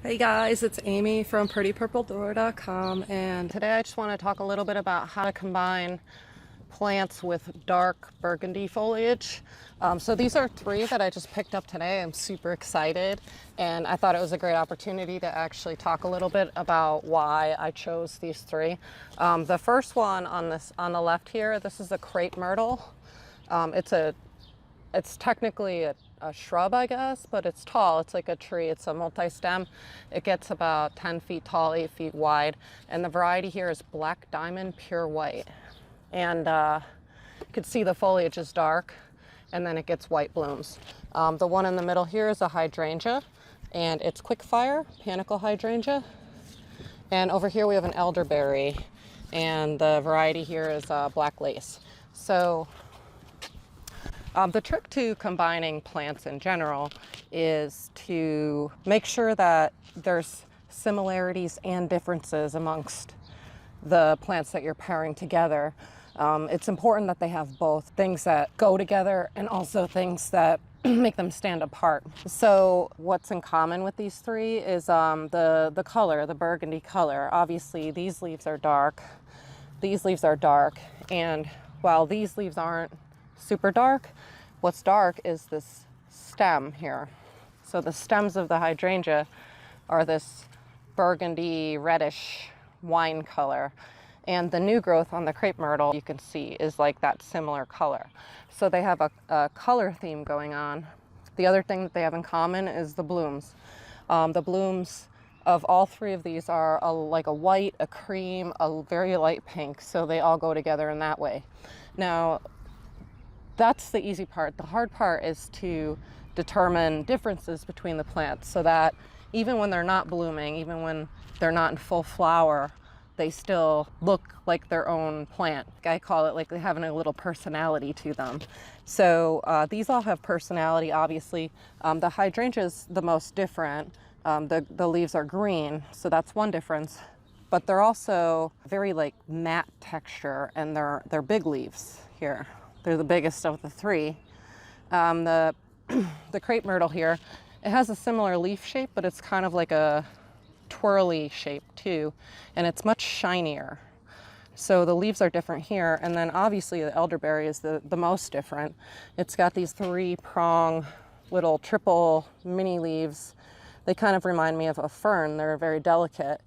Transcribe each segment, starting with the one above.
Hey guys, it's Amy from prettypurpledoor.com, and today I just want to talk a little bit about how to combine plants with dark burgundy foliage. So these are three that I just picked up today. I'm super excited, and I thought it was a great opportunity to actually talk a little bit about why I chose these three. The first one on the left here, this is a Crape Myrtle. It's technically a shrub, I guess, but it's tall. It's like a tree. It's a multi-stem. It gets about 10 feet tall, 8 feet wide. And the variety here is Black Diamond Pure White. And you can see the foliage is dark, and then it gets white blooms. The one in the middle here is a Hydrangea, and it's quick fire, Panacle Hydrangea. And over here we have an Elderberry, and the variety here is Black Lace. So the trick to combining plants in general is to make sure that there's similarities and differences amongst the plants that you're pairing together. It's important that they have both things that go together and also things that make them stand apart. So what's in common with these three is the color, the burgundy color. Obviously these leaves are dark, these leaves are dark, and while these leaves aren't super dark, what's dark is this stem here. So the stems of the hydrangea are this burgundy reddish wine color, and the new growth on the crepe myrtle you can see is like that similar color. So they have a color theme going on. The other thing that they have in common is the blooms. The blooms of all three of these are like a white, a cream, a very light pink, so they all go together in that way. Now that's the easy part. The hard part is to determine differences between the plants so that even when they're not blooming, even when they're not in full flower, they still look like their own plant. I call it like they having a little personality to them. So these all have personality, obviously. The hydrangea is the most different. The leaves are green, so that's one difference. But they're also very like matte texture, and they're big leaves here. They're the biggest of the three. The crepe myrtle here, it has a similar leaf shape, but it's kind of like a twirly shape too, and it's much shinier. So the leaves are different here, and then obviously the elderberry is the most different. It's got these three-prong little triple mini leaves. They kind of remind me of a fern. They're very delicate.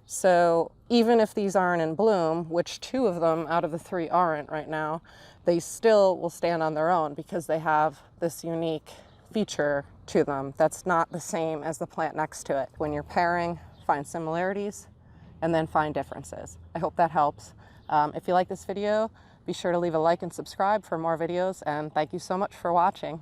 So even if these aren't in bloom, which two of them out of the three aren't right now, they still will stand on their own because they have this unique feature to them that's not the same as the plant next to it. When you're pairing, find similarities and then find differences. I hope that helps. If you like this video, be sure to leave a like and subscribe for more videos, and thank you so much for watching.